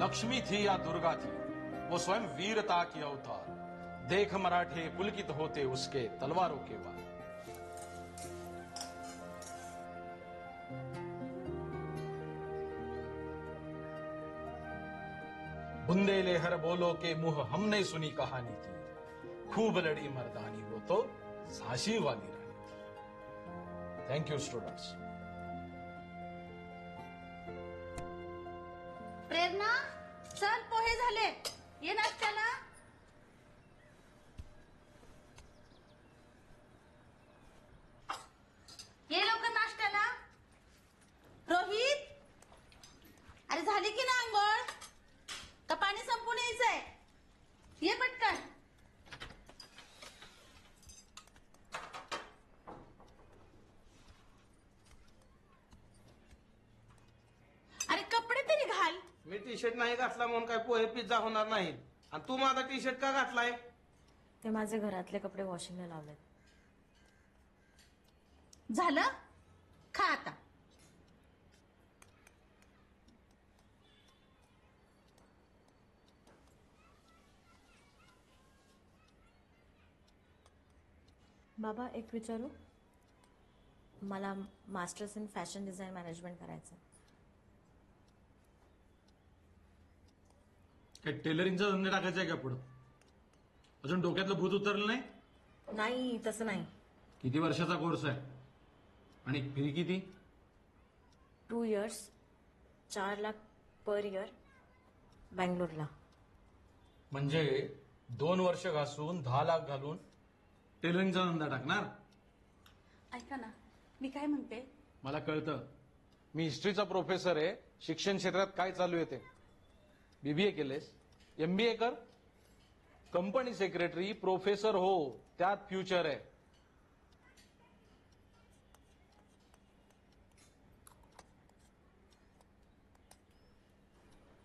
लक्ष्मी थी या दुर्गा थी, वो स्वयं वीरता की अवतार। देख मराठे पुलकित होते उसके तलवारों के वार। बुंदेले हर बोलो के मुंह हमने सुनी कहानी की, खूब लड़ी मर्दानी वो तो झांसी वाली रानी थी। Thank you students. प्रेरणा, चल पोहे झाले, ये नाश्त्याला। ये लवकर नाश्त्याला। रोहित, अरे झाली की ना अंघोळ? का पाणी संपून यायचंय? ये पटकन। अरे कपडे तरी घाल। मी टी शर्ट नाही घातला म्हणून काय पोहे पिझ्झा होणार नाहीत. आणि तू माझा टी शर्ट का घातलाय? ते माझे घरातले कपडे वॉशिंगला लावलेत. झालं, खा आता. बाबा एक विचारू? मला masters in fashion design management करायचं. काय टेलरिंगचा धंदा टाकायचा आहे का पुढं? अजून डोक्यातलं भूत उतरलं नाही? नाही तसं नाही. किती वर्षाचा कोर्स आहे आणि फी किती? 2 years, 4 लाख पर इयर, बँगलोरला. म्हणजे 2 वर्ष घासून 10 लाख घालून टेलरिंगचा धंदा टाकणार? ऐका ना, मी काय म्हणते, मला कळतं. मी हिस्ट्रीचा प्रोफेसर आहे. शिक्षण क्षेत्रात काय चालू आहे ते. बीबीए केलेस, एमबीए कर, कंपनी सेक्रेटरी, प्रोफेसर हो, त्यात फ्युचर आहे.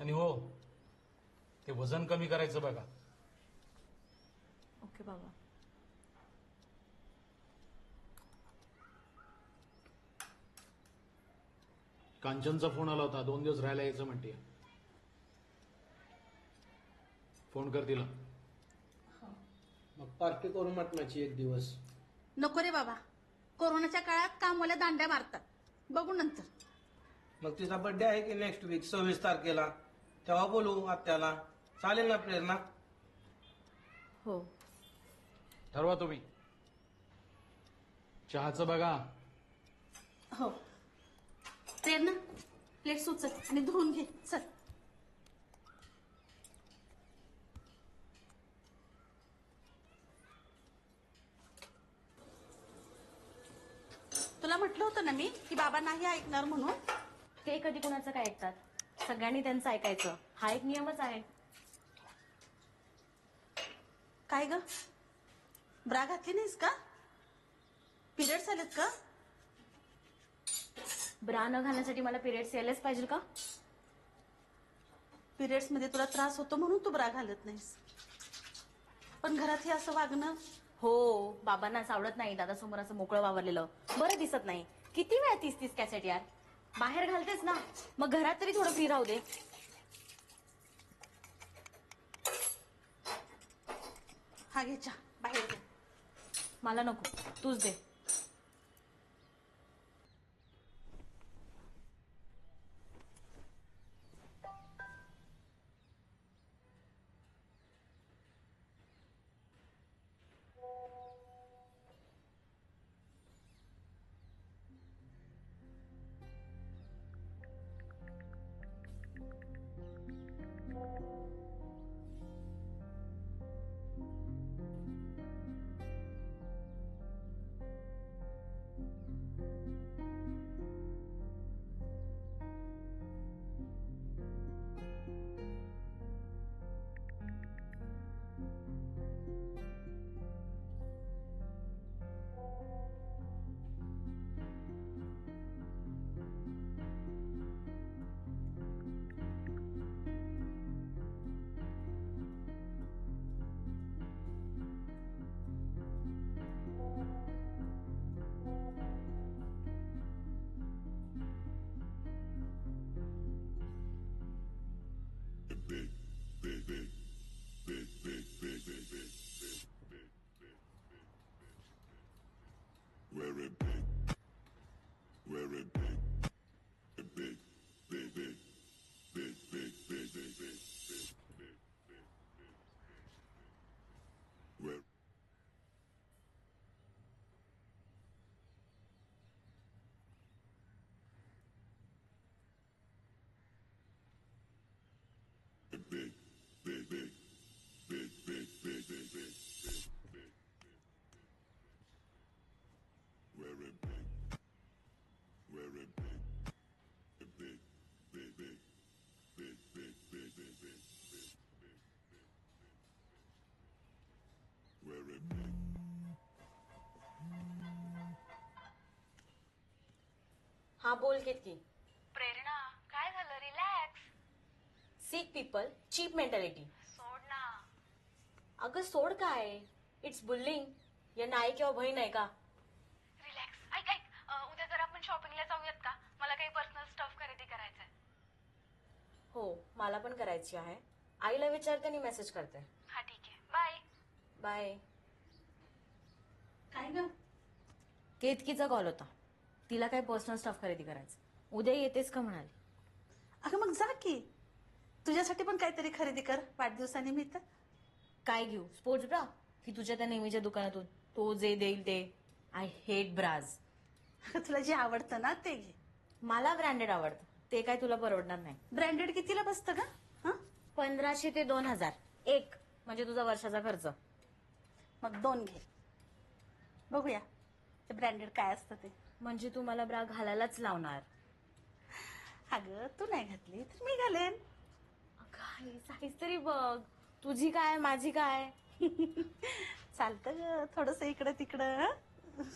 आणि हो, ते वजन कमी करायचं बघा. ओके बाबा. कांचनचा फोन आला होता, 2 दिवस राहायला यायचं म्हणते. फोन कर तिला. मग पार्टी करू मटणाची एक दिवस. नको रे बाबा, कोरोनाच्या काळात कामवाल्या दांड्या मारतात, बघू नंतर. मग तिचा बर्थडे आहे की नेक्स्ट वीक 26 तारखेला, तेव्हा बोलू आत्याला. चालेल ना प्रेरणा? हो. ठरवा तुम्ही. चहाचं बघा. हो. प्रेरणा, प्लेट उचल आणि धुवून घे, चल. तुला म्हटलं होतं ना मी की बाबा नाही ऐकणार म्हणून. ते कधी कोणाचं काय ऐकतात? सगळ्यांनी त्यांचं ऐकायचं, हा एक नियमच आहे. काय ग, ब्रा घातली नाहीस का? पिरियड्स आलेत का? ब्रा न घालण्यासाठी मला पिरियड्स यायलाच पाहिजे का? पिरियड्स मध्ये तुला त्रास होतो म्हणून तू ब्रा घालत नाहीस, पण घरात हे असं वागणं. हो, बाबांना असं आवडत नाही दादासमोर असं मोकळं वावरलेलं. बरं दिसत नाही. किती वेळा 30 कॅसेट यार. बाहेर घालतेस ना, मग घरात तरी थोडं फ्री राहू दे. हा घे चहा, बाहेर दे. मला नको, तूच दे. हा बोल केतकी. प्रेरणा काय झालं? Relax. Sick people cheap mentality. सोड ना. अगं सोड काय, इट्स बुलिंग. यांना आई किंवा बहीण आहे का? रिलॅक्स. ऐक ऐक उद्या जर आपण शॉपिंगला जाऊयात का? मला काही पर्सनल स्टफ खरेदी करायचंय. हो मला पण करायची आहे. आईला विचारते आणि मेसेज करते. हा ठीक आहे. बाय. बाय. काय ग? केतकीचा कॉल होता. तिला काय पर्सनल स्टफ खरेदी करायचं. उद्या येतेस का म्हणाली. अगं मग जा की, तुझ्यासाठी पण काहीतरी खरेदी कर वाढदिवसानिमित्त. काय घेऊ? स्पोर्ट्स ब्रा की तुझ्या त्या नेहमीच्या दुकानातून तो जे देईल ते? I hate bras. अगं तुला जे आवडतं ना ते घे. मला ब्रँडेड आवडतं, ते काय तुला परवडणार नाही. ब्रँडेड कितीला बसतं का? हं? 1500 ते 2000 एक, म्हणजे तुझा वर्षाचा खर्च. मग 2 घे. बघूया ते ब्रँडेड काय असतं ते. म्हणजे तू मला ब्रा घालायलाच लावणार. अगं तू नाही घातली तर मी घालेन. काय साईज तरी बघ, तुझी काय माझी काय. चालतं ग थोडस इकडं तिकडं. हं?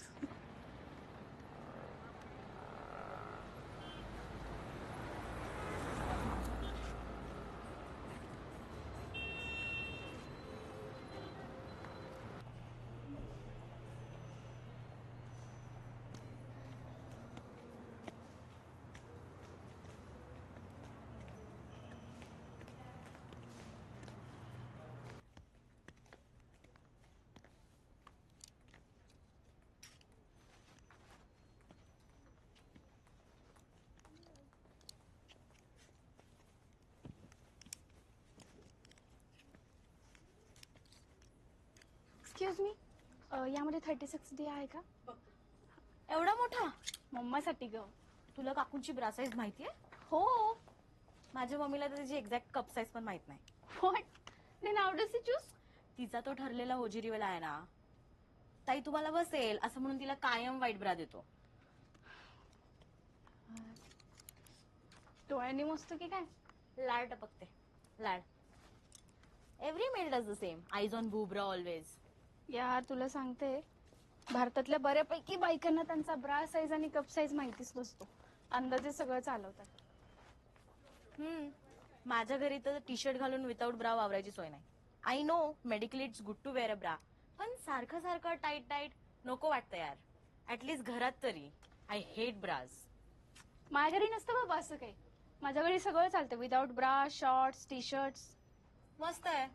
एक्सक्यूज मी, यामध्ये 36D आहे का? एवढा मोठा? मम्मासाठी ग. तुला काकूंची ब्रा साईज माहितीये? हो. माझ्या मम्मीला तर त्याची एक्झॅक्ट कप साईज पण माहित नाही. What? Then how does she choose? तिचा तो ठरलेला होजिरीवाला आहे ना. ताई तुम्हाला बसेल असं म्हणून तिला कायम व्हाईट ब्रा देतो. डोळ्यांनी मस्त की काय? लाड टपकते लाड. Every male does the same. Eyes on बुब्रा ऑलवेज. यार तुला सांगते, भारतातल्या बऱ्यापैकी बायकांना त्यांचा ब्रा साईज आणि कप साईज माहितीच नसतो. अंदाजे सगळं चालवतात. माझ्या घरी तर टी शर्ट घालून विदाऊट ब्रा वावरायची सोय नाही. I know medically it's good to wear a bra, पण सारखं सारखं टाईट टाईट नको वाटतं यार. ऍटलीस्ट घरात तरी. I hate bras. माझ्या घरी नसतं बाबा असं काही. माझ्या घरी सगळं चालतं without bra, shorts, T shirts. मस्त आहे.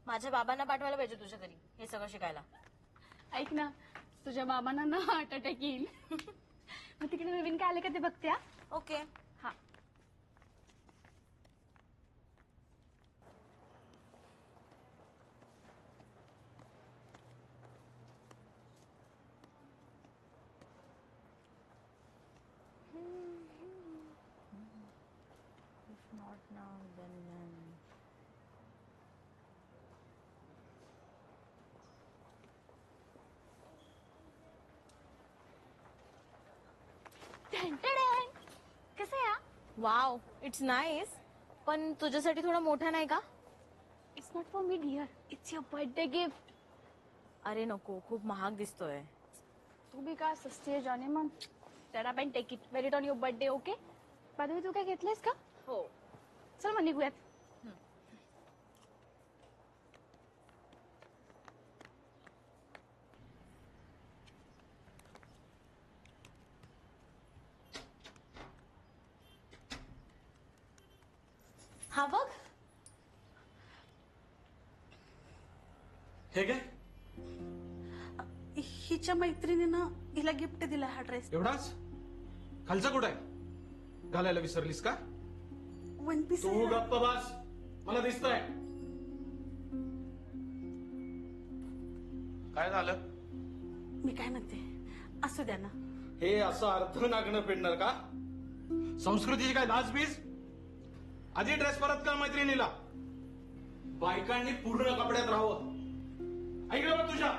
माझ्या बाबांना पाठवायला पाहिजे तुझ्या घरी हे सगळं शिकायला. ऐक ना, तुझ्या बाबांना ना हार्ट अटॅक येईल. मग तिकडे नवीन काय आले का ते बघते. हा? ओके. हा. Not now, then when. कसं आहे? Wow, it's nice. पण तुझ्यासाठी थोडा मोठा नाही का? It's not for me dear, it's your birthday gift. अरे नको, खूप महाग दिसतोय. तू भी का सस्ती आहे जाने मन. जरा पण take it, wear it on your birthday. Okay. By the way तू काय घेतलंयस का? हो. चल मग निघूयात. हा बघ. हे काय? हिच्या मैत्रिणीनं हिला गिफ्ट दिला हा ड्रेस. एवढाच? खालचा कुठं आहे? घालायला विसरलीस का? 1 पीस तू गप्प बस, मला दिसतंय. काय झालं? मी काय म्हणते, असू द्या ना. हे असं अर्ध नागणं फेडणार का? संस्कृतीची काय लाज बीज? आधी ड्रेस परत कर मैत्रिणीला. बायकांनी पूर्ण कपड्यात राहावं. ऐकलं बघ तुझ्या.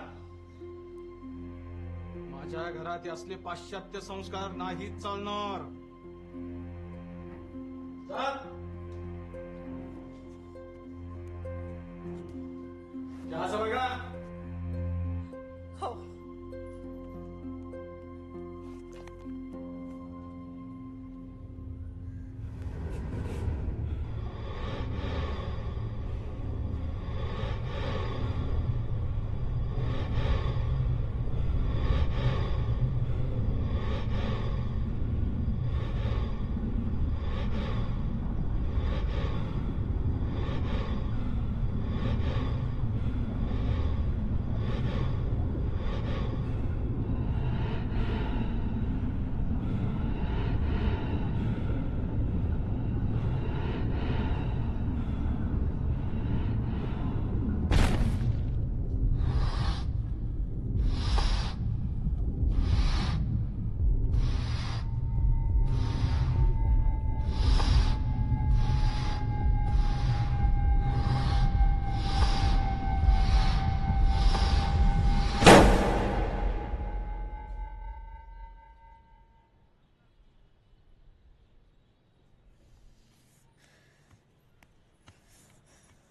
माझ्या घरात हे असले पाश्चात्य संस्कार नाही चालणार. चल. चहाचं बघा. हो.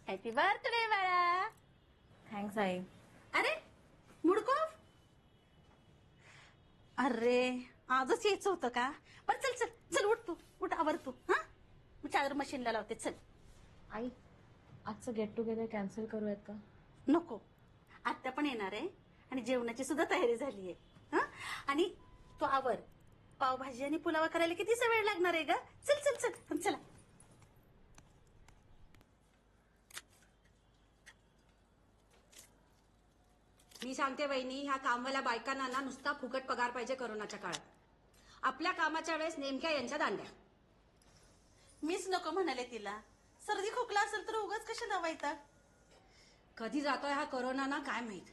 हॅपी बर्थडे बाळा. थँक्स आई. अरे मुडको. अरे आजच यायचं होतं का? बरं चल चल चल उठ तू. उठ आवर तू. हा मी चादर मशीनला लावते. चल. आई आजचं गेट टुगेदर कॅन्सल करूयात का? नको. आत्या पण येणार आहे आणि जेवणाची सुद्धा तयारी झाली आहे. हा आणि तू आवर. पावभाजी आणि पुलावा करायला कितीसा वेळ लागणार आहे ग? चल चल चल चला. मी सांगते वहिनी, ह्या कामवाल्या बायकांना ना नुसता फुकट पगार पाहिजे कोरोनाच्या काळात. आपल्या कामाच्या वेळेस नेमक्या यांच्या दांड्या. मीच नको म्हणाले तिला. सर्दी खोकला असेल तर उगाच कशा दवायता. कधी जातोय हा कोरोना ना काय माहित.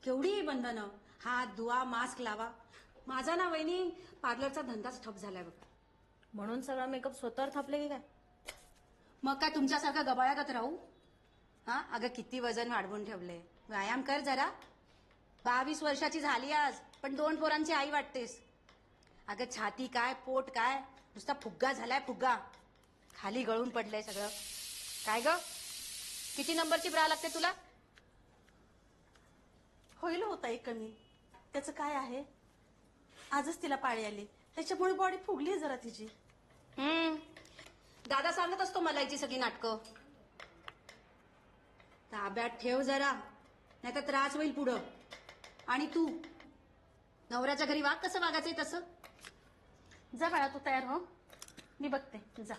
केवढीही बंधनं. हात धुवा, मास्क लावा. माझा ना वहिनी पार्लरचा धंदाच ठप झालाय बघ. म्हणून सगळा मेकअप स्वतःवर थापले की काय? मग काय तुमच्यासारखा गबाळागत राहू? हा अगं किती वजन वाढवून ठेवले. व्यायाम कर जरा. 22 वर्षाची झाली आज, पण 2 पोरांची आई वाटतेस. अगं छाती काय पोट काय नुसता फुग्गा झालाय फुग्गा. खाली गळून पडलंय सगळं. काय ग किती नंबरची ब्रा लागते तुला? होईल होता एक कमी. त्याचं काय आहे? आजच तिला पाळी आली त्याच्यामुळे बॉडी फुगली जरा तिची. दादा सांगत असतो मला याची सगळी नाटकं. ताब्यात ठेव जरा, नाही तर त्रास होईल पुढं. आणि तू नवऱ्याच्या घरी वाग कसं वागायचंय तसं. जा बाळा तू तयार हो. मी बघते. जा.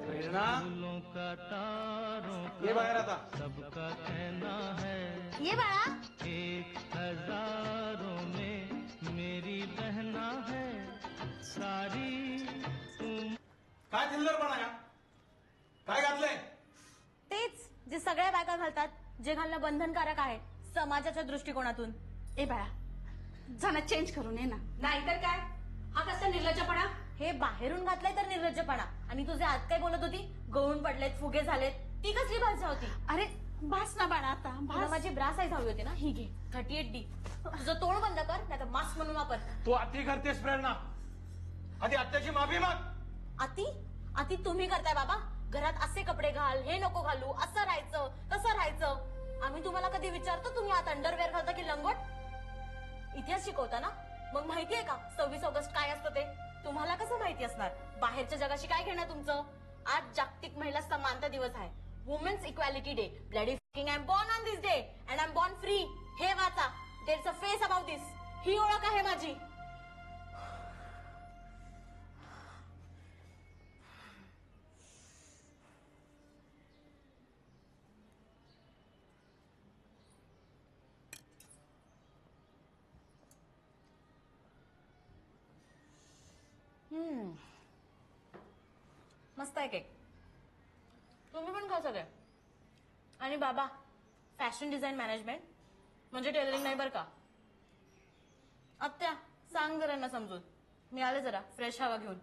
प्रेरणा ये बाहेर आता. ये बाळा. काय थिल्लरपणा या? काय घातलंय? तेच जे सगळ्या बायका घालतात, जे घालणं बंधनकारक आहे समाजाच्या दृष्टिकोनातून. ए बाळा जाना चेंज करून ये ना. नाहीतर काय. हा कसा निर्लज्जपणा. हे बाहेरून घातलंय तर निर्लज्जपणा. आणि तुझे आज काय बोलत होती? गळून पडलेत, फुगे झालेत, ती कसली भाषा होती? अरे भास ना बाळा आता. तुला भास. माझी ब्रा साईज हवी होती ना, ही घे 38D. तुझं तोंड बंद कर, नाही तर मास्क म्हणून वापर. तू अति करतेस प्रेरणा. आधी आत्याची माफी माग. अति अति तुम्ही करताय बाबा. घरात असे कपडे घाल, हे नको घालू, असं राहायचं तसं राहायचं. आम्ही तुम्हाला कधी विचारतो तुम्ही आत अंडरवेअर घालता की लंगोट? इतिहास शिकवता ना, मग माहितीये का 26 ऑगस्ट काय असतं ते? तुम्हाला कसं माहिती असणार? बाहेरच्या जगाशी काय घेणं तुमचं? आज जागतिक महिला समानता दिवस आहे. Women's equality day. Bloody fucking I am born on this day and I am born free. हे वाचा. There is a face about this. ही ओळख आहे माझी. मस्त आहे केक. तुम्ही पण खा सगळे. आणि बाबा फॅशन डिझाईन मॅनेजमेंट म्हणजे टेलरिंग नाही बरं का. आत्या सांग जरा ना समजून. मी आले जरा फ्रेश हवा घेऊन.